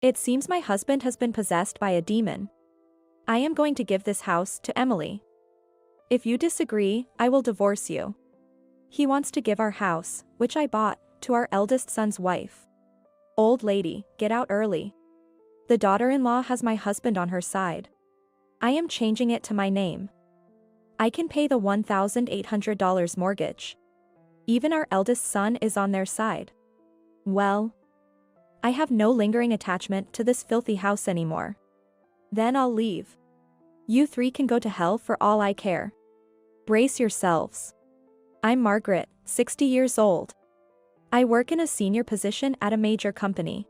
It seems my husband has been possessed by a demon. I am going to give this house to Emily. If you disagree, I will divorce you. He wants to give our house, which I bought, to our eldest son's wife. Old lady, get out early. The daughter-in-law has my husband on her side. I am changing it to my name. I can pay the $1,800 mortgage. Even our eldest son is on their side. Well, I have no lingering attachment to this filthy house anymore. Then I'll leave. You three can go to hell for all I care. Brace yourselves. I'm Margaret, 60 years old. I work in a senior position at a major company.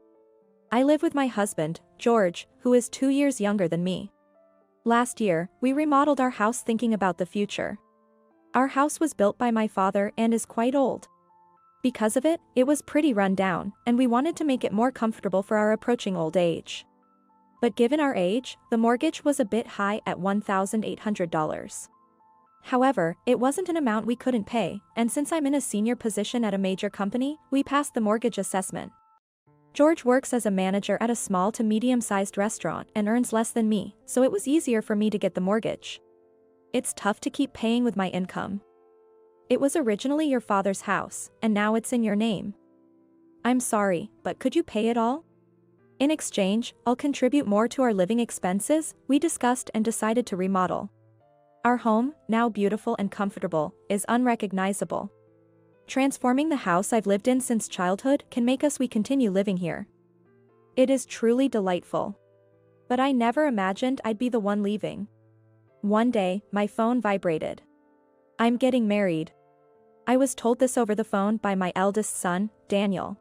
I live with my husband, George, who is 2 years younger than me. Last year, we remodeled our house thinking about the future. Our house was built by my father and is quite old. Because of it, it was pretty run down, and we wanted to make it more comfortable for our approaching old age. But given our age, the mortgage was a bit high at $1,800. However, it wasn't an amount we couldn't pay, and since I'm in a senior position at a major company, we passed the mortgage assessment. George works as a manager at a small to medium-sized restaurant and earns less than me, so it was easier for me to get the mortgage. It's tough to keep paying with my income. It was originally your father's house, and now it's in your name. I'm sorry, but could you pay it all? In exchange, I'll contribute more to our living expenses. We discussed and decided to remodel. Our home, now beautiful and comfortable, is unrecognizable. Transforming the house I've lived in since childhood can make us continue living here. It is truly delightful. But I never imagined I'd be the one leaving. One day, my phone vibrated. I'm getting married. I was told this over the phone by my eldest son, Daniel.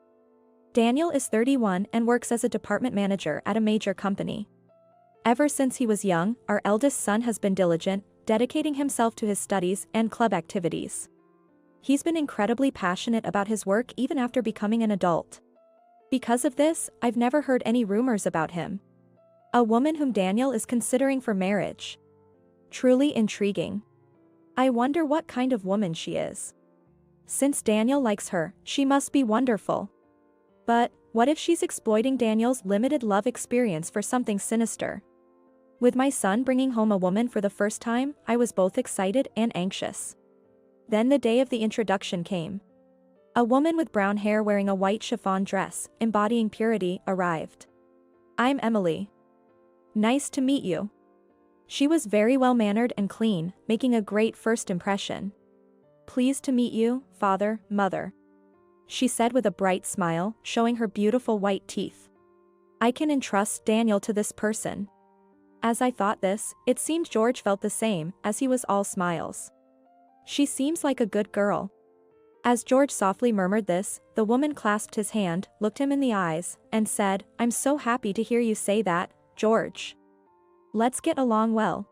Daniel is 31 and works as a department manager at a major company. Ever since he was young, our eldest son has been diligent, dedicating himself to his studies and club activities. He's been incredibly passionate about his work even after becoming an adult. Because of this, I've never heard any rumors about him. A woman whom Daniel is considering for marriage. Truly intriguing. I wonder what kind of woman she is. Since Daniel likes her, she must be wonderful. But, what if she's exploiting Daniel's limited love experience for something sinister? With my son bringing home a woman for the first time, I was both excited and anxious. Then the day of the introduction came. A woman with brown hair wearing a white chiffon dress, embodying purity, arrived. I'm Emily. Nice to meet you. She was very well-mannered and clean, making a great first impression. Pleased to meet you, father, mother. She said with a bright smile, showing her beautiful white teeth. I can entrust Daniel to this person. As I thought this, it seemed George felt the same, as he was all smiles. She seems like a good girl. As George softly murmured this, the woman clasped his hand, looked him in the eyes, and said, I'm so happy to hear you say that, George. Let's get along well.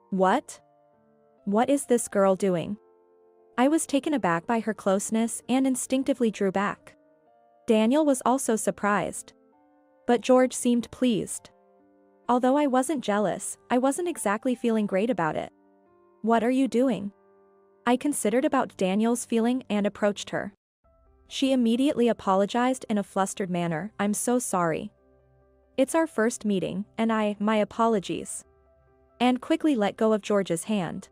What? What is this girl doing? I was taken aback by her closeness and instinctively drew back. Daniel was also surprised. But George seemed pleased. Although I wasn't jealous, I wasn't exactly feeling great about it. What are you doing? I considered about Daniel's feeling and approached her. She immediately apologized in a flustered manner. I'm so sorry. It's our first meeting, and my apologies. And quickly let go of George's hand.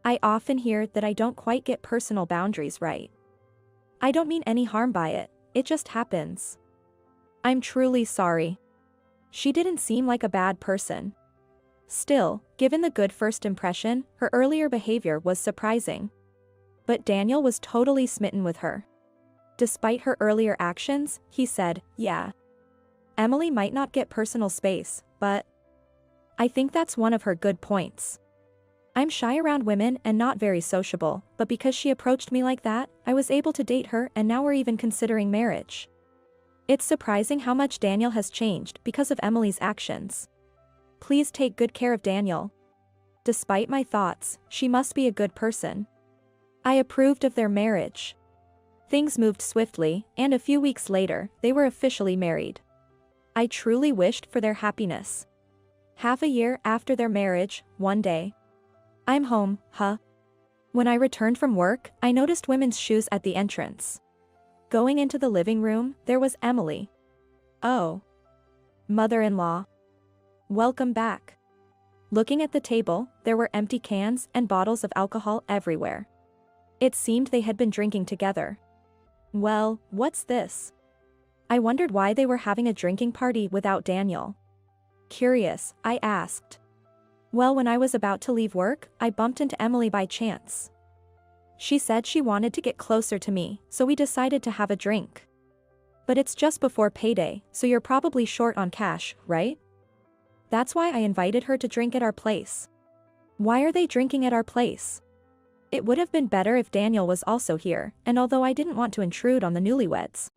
I often hear that I don't quite get personal boundaries right. I don't mean any harm by it, it just happens. I'm truly sorry. She didn't seem like a bad person. Still, given the good first impression, her earlier behavior was surprising. But Daniel was totally smitten with her. Despite her earlier actions, he said, yeah. Emily might not get personal space, but I think that's one of her good points. I'm shy around women and not very sociable, but because she approached me like that, I was able to date her and now we're even considering marriage. It's surprising how much Daniel has changed because of Emily's actions. Please take good care of Daniel. Despite my thoughts, she must be a good person. I approved of their marriage. Things moved swiftly, and a few weeks later, they were officially married. I truly wished for their happiness. Half a year after their marriage, one day. I'm home, huh? When I returned from work, I noticed women's shoes at the entrance. Going into the living room, there was Emily. Oh. Mother-in-law. Welcome back. Looking at the table, there were empty cans and bottles of alcohol everywhere. It seemed they had been drinking together. Well, what's this? I wondered why they were having a drinking party without Daniel. Curious, I asked. Well, when I was about to leave work, I bumped into Emily by chance. She said she wanted to get closer to me, so we decided to have a drink. But it's just before payday, so you're probably short on cash, right? That's why I invited her to drink at our place. Why are they drinking at our place? It would have been better if Daniel was also here, and although I didn't want to intrude on the newlyweds,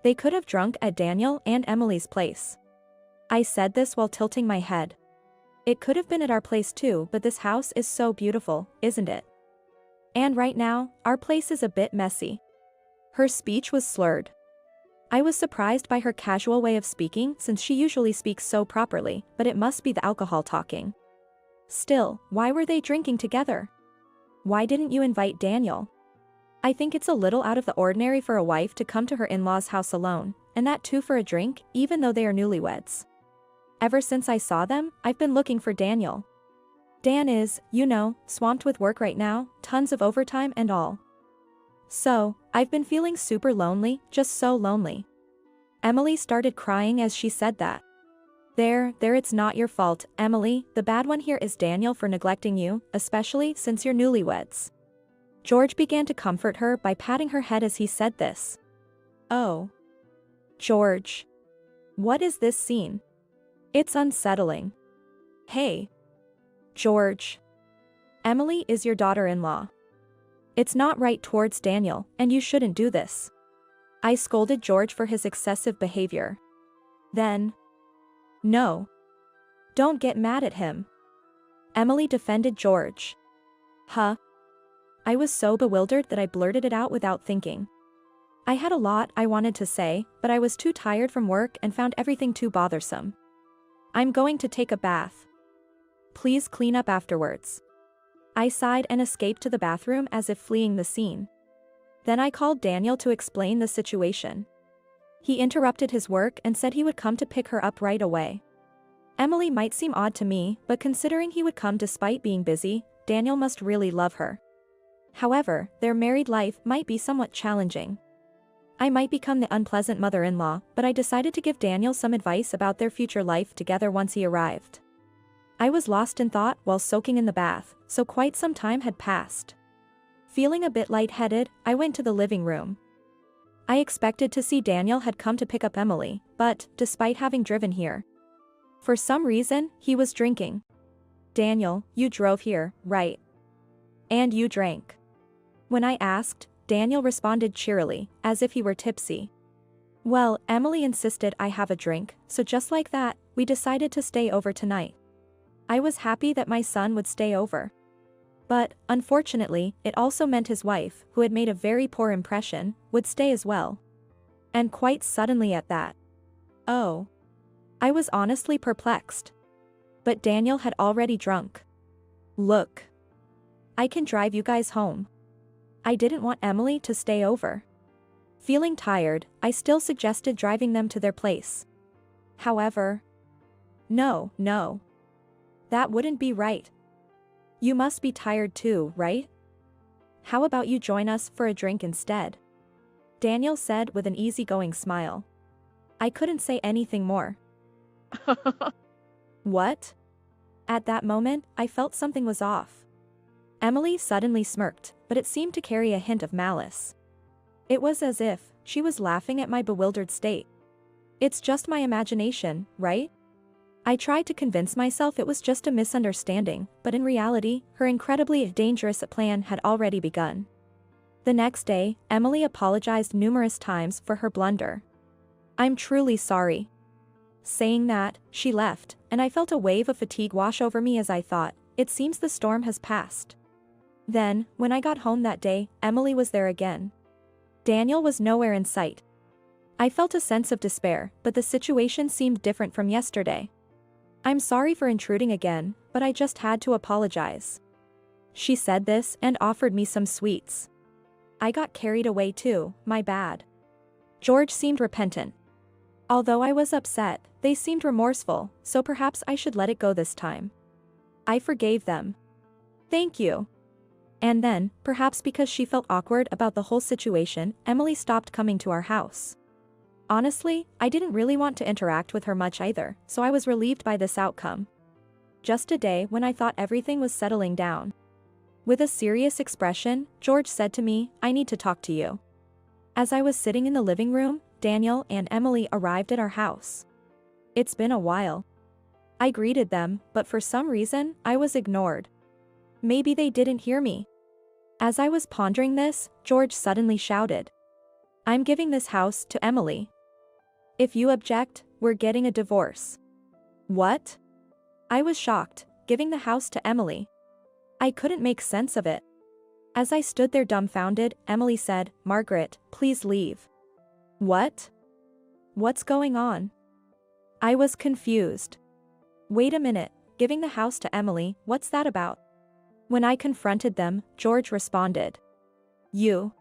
they could have drunk at Daniel and Emily's place. I said this while tilting my head. It could have been at our place too, but this house is so beautiful, isn't it? And right now, our place is a bit messy. Her speech was slurred. I was surprised by her casual way of speaking since she usually speaks so properly, but it must be the alcohol talking. Still, why were they drinking together? Why didn't you invite Daniel? I think it's a little out of the ordinary for a wife to come to her in-laws' house alone, and that too for a drink, even though they are newlyweds. Ever since I saw them, I've been looking for Daniel. Dan is, swamped with work right now, tons of overtime and all. So, I've been feeling super lonely, just so lonely. Emily started crying as she said that. There, it's not your fault, Emily, the bad one here is Daniel for neglecting you, especially since you're newlyweds. George began to comfort her by patting her head as he said this. Oh. George. What is this scene? It's unsettling. Hey. George. Emily is your daughter-in-law. It's not right towards Daniel, and you shouldn't do this. I scolded George for his excessive behavior. Then. No. Don't get mad at him. Emily defended George. Huh? I was so bewildered that I blurted it out without thinking. I had a lot I wanted to say, but I was too tired from work and found everything too bothersome. I'm going to take a bath. Please clean up afterwards. I sighed and escaped to the bathroom as if fleeing the scene. Then I called Daniel to explain the situation. He interrupted his work and said he would come to pick her up right away. Emily might seem odd to me, but considering he would come despite being busy, Daniel must really love her. However, their married life might be somewhat challenging. I might become the unpleasant mother-in-law, but I decided to give Daniel some advice about their future life together once he arrived. I was lost in thought while soaking in the bath, so quite some time had passed. Feeling a bit lightheaded, I went to the living room. I expected to see Daniel had come to pick up Emily, but, despite having driven here, for some reason, he was drinking. Daniel, you drove here, right? And you drank. When I asked, Daniel responded cheerily, as if he were tipsy. Well, Emily insisted I have a drink, so just like that, we decided to stay over tonight. I was happy that my son would stay over. But, unfortunately, it also meant his wife, who had made a very poor impression, would stay as well. And quite suddenly at that. Oh. I was honestly perplexed. But Daniel had already drunk. Look. I can drive you guys home. I didn't want Emily to stay over. Feeling tired, I still suggested driving them to their place. However. No. That wouldn't be right. You must be tired too, right? How about you join us for a drink instead? Daniel said with an easygoing smile. I couldn't say anything more. What? At that moment, I felt something was off. Emily suddenly smirked, but it seemed to carry a hint of malice. It was as if she was laughing at my bewildered state. It's just my imagination, right? I tried to convince myself it was just a misunderstanding, but in reality, her incredibly dangerous plan had already begun. The next day, Emily apologized numerous times for her blunder. I'm truly sorry. Saying that, she left, and I felt a wave of fatigue wash over me as I thought, it seems the storm has passed. Then, when I got home that day, Emily was there again. Daniel was nowhere in sight. I felt a sense of despair, but the situation seemed different from yesterday. I'm sorry for intruding again, but I just had to apologize. She said this and offered me some sweets. I got carried away too, my bad. George seemed repentant. Although I was upset, they seemed remorseful, so perhaps I should let it go this time. I forgave them. Thank you. And then, perhaps because she felt awkward about the whole situation, Emily stopped coming to our house. Honestly, I didn't really want to interact with her much either, so I was relieved by this outcome. Just a day when I thought everything was settling down. With a serious expression, George said to me, "I need to talk to you." As I was sitting in the living room, Daniel and Emily arrived at our house. It's been a while. I greeted them, but for some reason, I was ignored. Maybe they didn't hear me. As I was pondering this, George suddenly shouted, "I'm giving this house to Emily. If you object, we're getting a divorce." What? I was shocked. Giving the house to Emily? I couldn't make sense of it. As I stood there dumbfounded, Emily said, "Margaret, please leave." What? What's going on? I was confused. Wait a minute, giving the house to Emily, what's that about? When I confronted them, George responded, You've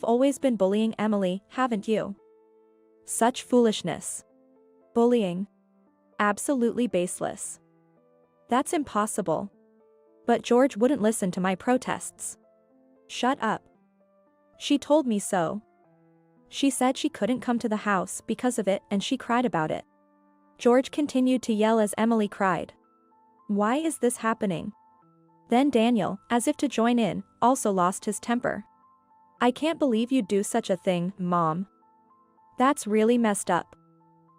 always been bullying Emily, haven't you?" Such foolishness. Bullying. Absolutely baseless. That's impossible. But George wouldn't listen to my protests. Shut up. She told me so. She said she couldn't come to the house because of it and she cried about it. George continued to yell as Emily cried. Why is this happening? Then Daniel, as if to join in, also lost his temper. I can't believe you'd do such a thing, Mom. That's really messed up.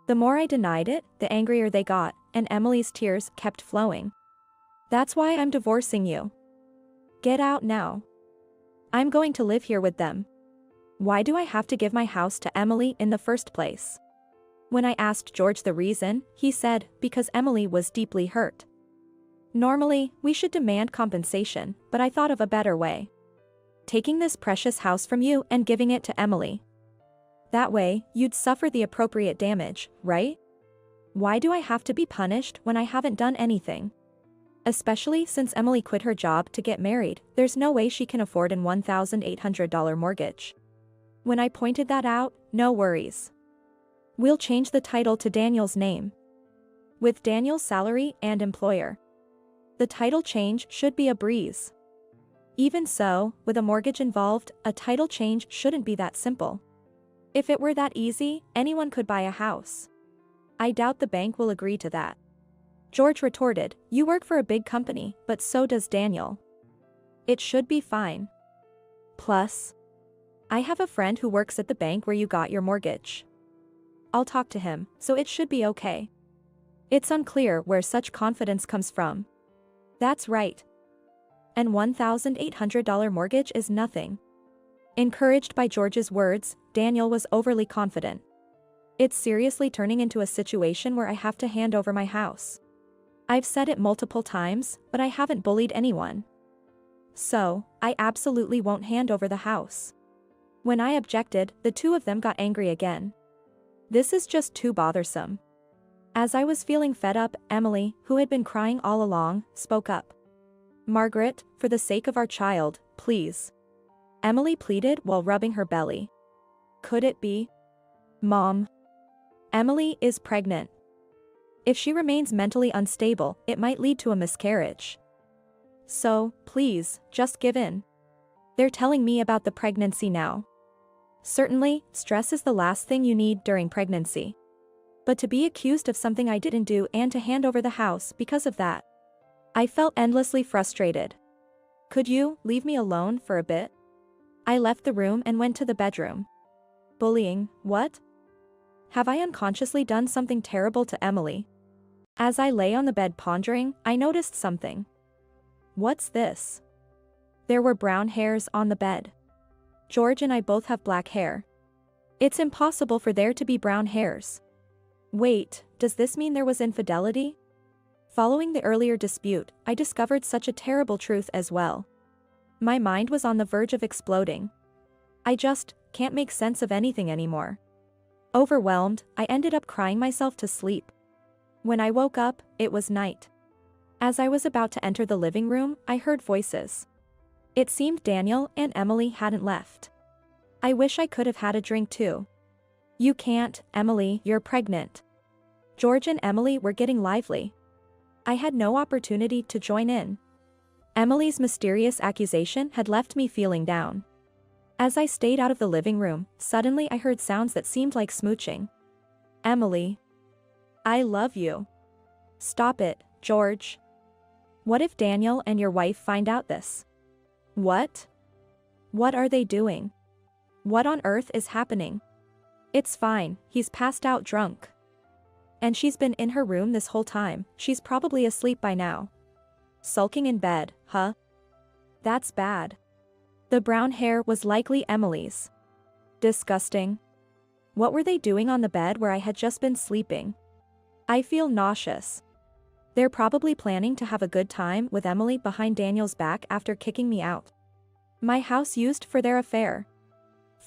The more I denied it, the angrier they got, and Emily's tears kept flowing. That's why I'm divorcing you. Get out now. I'm going to live here with them. Why do I have to give my house to Emily in the first place? When I asked George the reason, he said, because Emily was deeply hurt. Normally, we should demand compensation, but I thought of a better way. Taking this precious house from you and giving it to Emily. That way, you'd suffer the appropriate damage, right? Why do I have to be punished when I haven't done anything? Especially since Emily quit her job to get married, there's no way she can afford an $1,800 mortgage. When I pointed that out, no worries. We'll change the title to Daniel's name. With Daniel's salary and employer. The title change should be a breeze. Even so, with a mortgage involved, a title change shouldn't be that simple. If it were that easy, anyone could buy a house. I doubt the bank will agree to that. George retorted, "You work for a big company, but so does Daniel. It should be fine. Plus, I have a friend who works at the bank where you got your mortgage. I'll talk to him, so it should be okay." It's unclear where such confidence comes from. That's right. An $1,800 mortgage is nothing. Encouraged by George's words, Daniel was overly confident. It's seriously turning into a situation where I have to hand over my house. I've said it multiple times, but I haven't bullied anyone. So, I absolutely won't hand over the house. When I objected, the two of them got angry again. This is just too bothersome. As I was feeling fed up, Emily, who had been crying all along, spoke up. "Margaret, for the sake of our child, please." Emily pleaded while rubbing her belly. Could it be? Mom. Emily is pregnant. If she remains mentally unstable, it might lead to a miscarriage. So, please, just give in. They're telling me about the pregnancy now. Certainly, stress is the last thing you need during pregnancy. But to be accused of something I didn't do and to hand over the house because of that. I felt endlessly frustrated. Could you leave me alone for a bit? I left the room and went to the bedroom. Bullying, what? Have I unconsciously done something terrible to Emily? As I lay on the bed pondering, I noticed something. What's this? There were brown hairs on the bed. George and I both have black hair. It's impossible for there to be brown hairs. Wait, does this mean there was infidelity? Following the earlier dispute, I discovered such a terrible truth as well. My mind was on the verge of exploding. I just can't make sense of anything anymore. Overwhelmed, I ended up crying myself to sleep. When I woke up, it was night. As I was about to enter the living room, I heard voices. It seemed Daniel and Emily hadn't left. I wish I could have had a drink too. You can't, Emily, you're pregnant. George and Emily were getting lively. I had no opportunity to join in. Emily's mysterious accusation had left me feeling down. As I stayed out of the living room, suddenly I heard sounds that seemed like smooching. Emily. I love you. Stop it, George. What if Daniel and your wife find out this? What? What are they doing? What on earth is happening? It's fine, he's passed out drunk. And she's been in her room this whole time, she's probably asleep by now. Sulking in bed, huh? That's bad. The brown hair was likely Emily's. Disgusting. What were they doing on the bed where I had just been sleeping? I feel nauseous. They're probably planning to have a good time with Emily behind Daniel's back after kicking me out. My house used for their affair.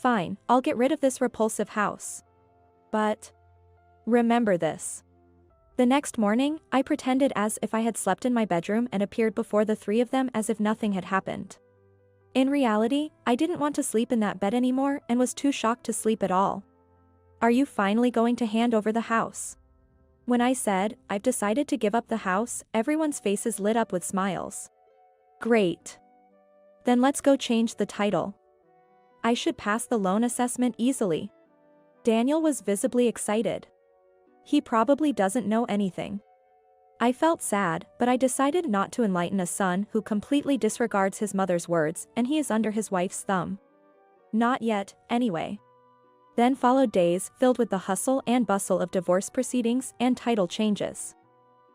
Fine, I'll get rid of this repulsive house. But remember this. The next morning, I pretended as if I had slept in my bedroom and appeared before the three of them as if nothing had happened. In reality, I didn't want to sleep in that bed anymore and was too shocked to sleep at all. Are you finally going to hand over the house? When I said, I've decided to give up the house, everyone's faces lit up with smiles. Great. Then let's go change the title. I should pass the loan assessment easily. Daniel was visibly excited. He probably doesn't know anything. I felt sad, but I decided not to enlighten a son who completely disregards his mother's words and he is under his wife's thumb. Not yet, anyway. Then followed days filled with the hustle and bustle of divorce proceedings and title changes.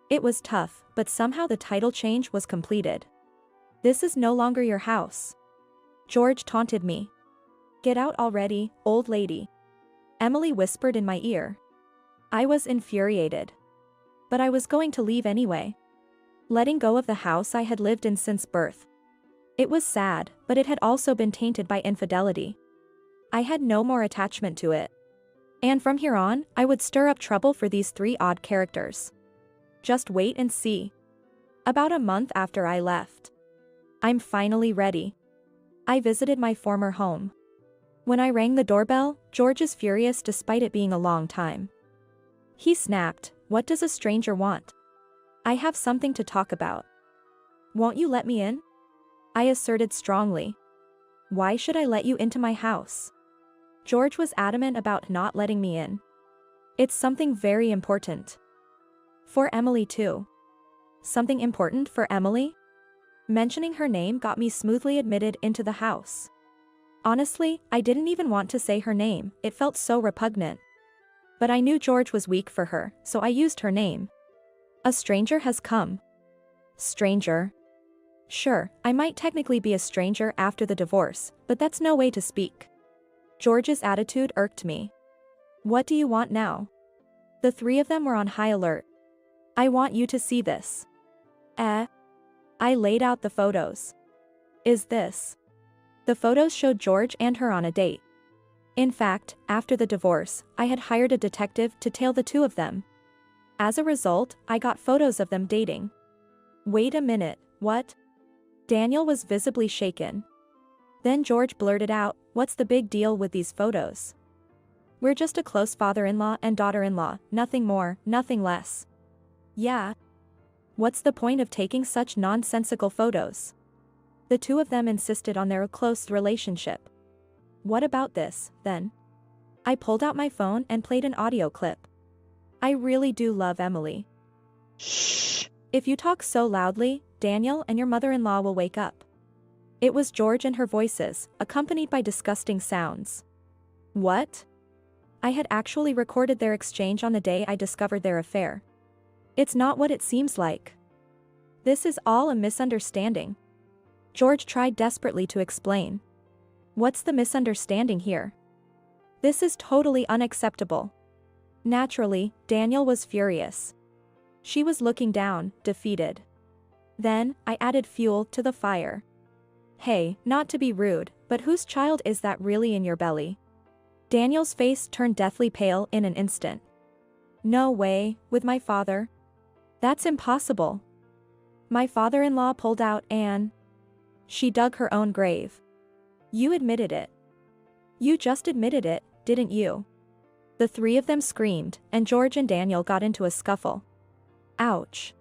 It was tough, but somehow the title change was completed. This is no longer your house. George taunted me. Get out already, old lady. Emily whispered in my ear. I was infuriated. But I was going to leave anyway. Letting go of the house I had lived in since birth. It was sad, but it had also been tainted by infidelity. I had no more attachment to it. And from here on, I would stir up trouble for these three odd characters. Just wait and see. About a month after I left. I'm finally ready. I visited my former home. When I rang the doorbell, George is furious despite it being a long time. He snapped, "What does a stranger want? I have something to talk about." "Won't you let me in?" I asserted strongly. "Why should I let you into my house?" George was adamant about not letting me in. "It's something very important. For Emily too." Something important for Emily? Mentioning her name got me smoothly admitted into the house. Honestly, I didn't even want to say her name, it felt so repugnant. But I knew George was weak for her, so I used her name. "A stranger has come." Stranger? Sure, I might technically be a stranger after the divorce, but that's no way to speak. George's attitude irked me. "What do you want now?" The three of them were on high alert. "I want you to see this." I laid out the photos. "Is this?" The photos showed George and her on a date. In fact, after the divorce, I had hired a detective to tail the two of them. As a result, I got photos of them dating. Wait a minute, what? Daniel was visibly shaken. Then George blurted out, "What's the big deal with these photos? We're just a close father-in-law and daughter-in-law, nothing more, nothing less." "Yeah. What's the point of taking such nonsensical photos?" The two of them insisted on their close relationship. "What about this, then?" I pulled out my phone and played an audio clip. "I really do love Emily. Shh. If you talk so loudly, Daniel and your mother-in-law will wake up." It was George and her voices, accompanied by disgusting sounds. What? I had actually recorded their exchange on the day I discovered their affair. It's not what it seems like. This is all a misunderstanding. George tried desperately to explain. What's the misunderstanding here? This is totally unacceptable. Naturally, Daniel was furious. She was looking down, defeated. Then, I added fuel to the fire. "Hey, not to be rude, but whose child is that really in your belly?" Daniel's face turned deathly pale in an instant. "No way, with my father. That's impossible." My father-in-law pulled out and she dug her own grave. "You admitted it. You just admitted it, didn't you?" The three of them screamed, and George and Daniel got into a scuffle. Ouch.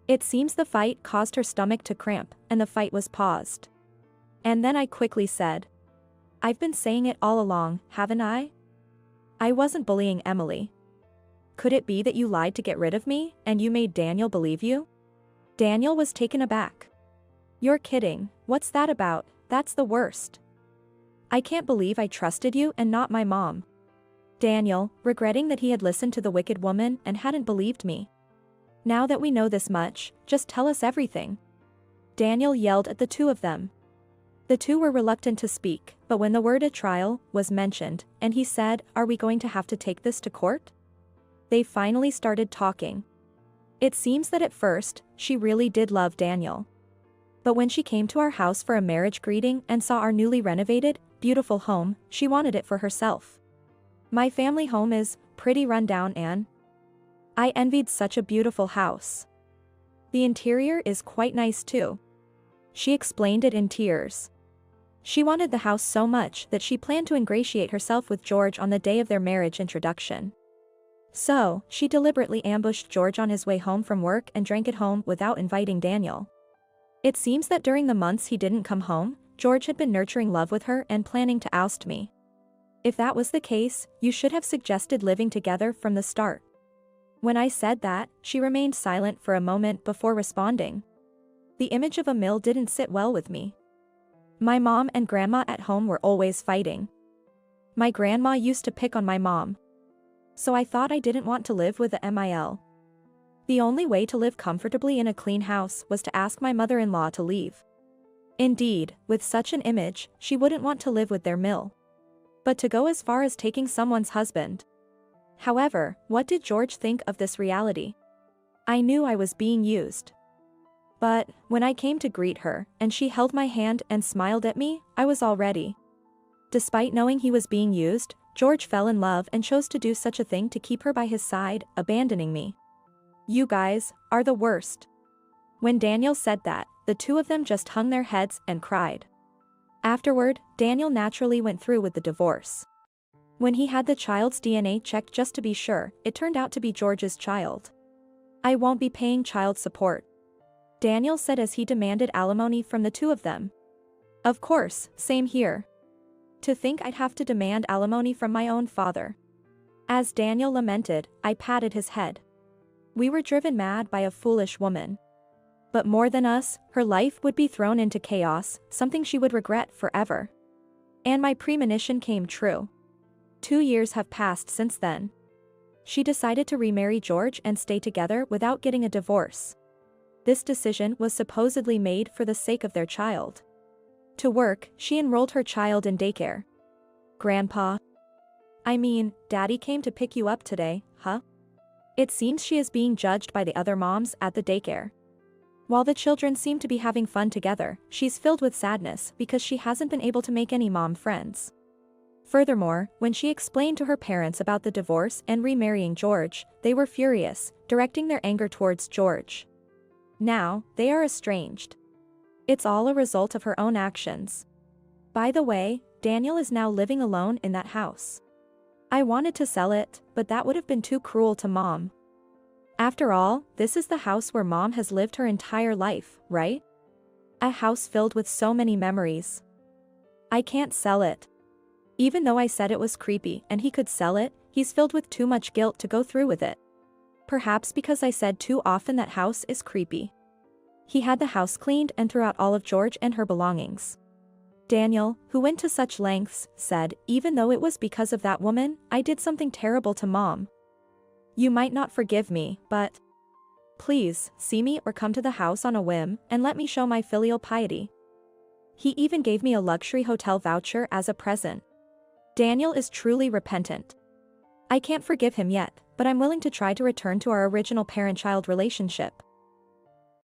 It seems the fight caused her stomach to cramp, and the fight was paused. And then I quickly said, "I've been saying it all along, haven't I? I wasn't bullying Emily. Could it be that you lied to get rid of me, and you made Daniel believe you?" Daniel was taken aback. "You're kidding, what's that about? That's the worst. I can't believe I trusted you and not my mom." Daniel, regretting that he had listened to the wicked woman and hadn't believed me. "Now that we know this much, just tell us everything." Daniel yelled at the two of them. The two were reluctant to speak, but when the word "a trial" was mentioned, and he said, "Are we going to have to take this to court?" they finally started talking. It seems that at first, she really did love Daniel. But when she came to our house for a marriage greeting and saw our newly renovated, beautiful home, she wanted it for herself. "My family home is pretty run down, Anne. I envied such a beautiful house. The interior is quite nice too." She explained it in tears. She wanted the house so much that she planned to ingratiate herself with George on the day of their marriage introduction. So, she deliberately ambushed George on his way home from work and drank at home without inviting Daniel. It seems that during the months he didn't come home, George had been nurturing love with her and planning to oust me. If that was the case, you should have suggested living together from the start. When I said that, she remained silent for a moment before responding. The image of a mill didn't sit well with me. My mom and grandma at home were always fighting. My grandma used to pick on my mom. So I thought I didn't want to live with the MIL. The only way to live comfortably in a clean house was to ask my mother-in-law to leave. Indeed, with such an image, she wouldn't want to live with their mill. But to go as far as taking someone's husband. However, what did George think of this reality? I knew I was being used. But, when I came to greet her, and she held my hand and smiled at me, I was all ready. Despite knowing he was being used, George fell in love and chose to do such a thing to keep her by his side, abandoning me. You guys are the worst. When Daniel said that, the two of them just hung their heads and cried. Afterward, Daniel naturally went through with the divorce. When he had the child's DNA checked just to be sure, it turned out to be George's child. "I won't be paying child support," Daniel said as he demanded alimony from the two of them. "Of course, same here. To think I'd have to demand alimony from my own father." As Daniel lamented, I patted his head. We were driven mad by a foolish woman. But more than us, her life would be thrown into chaos, something she would regret forever. And my premonition came true. 2 years have passed since then. She decided to remarry George and stay together without getting a divorce. This decision was supposedly made for the sake of their child. To work, she enrolled her child in daycare. Grandpa? I mean, Daddy came to pick you up today, huh? It seems she is being judged by the other moms at the daycare. While the children seem to be having fun together, she's filled with sadness because she hasn't been able to make any mom friends. Furthermore, when she explained to her parents about the divorce and remarrying George, they were furious, directing their anger towards George. Now, they are estranged. It's all a result of her own actions. By the way, Daniel is now living alone in that house. I wanted to sell it, but that would have been too cruel to Mom. After all, this is the house where Mom has lived her entire life, right? A house filled with so many memories. I can't sell it. Even though I said it was creepy and he could sell it, he's filled with too much guilt to go through with it. Perhaps because I said too often that house is creepy. He had the house cleaned and threw out all of George and her belongings. Daniel, who went to such lengths, said, even though it was because of that woman, I did something terrible to Mom. You might not forgive me, but please, see me or come to the house on a whim, and let me show my filial piety. He even gave me a luxury hotel voucher as a present. Daniel is truly repentant. I can't forgive him yet, but I'm willing to try to return to our original parent-child relationship.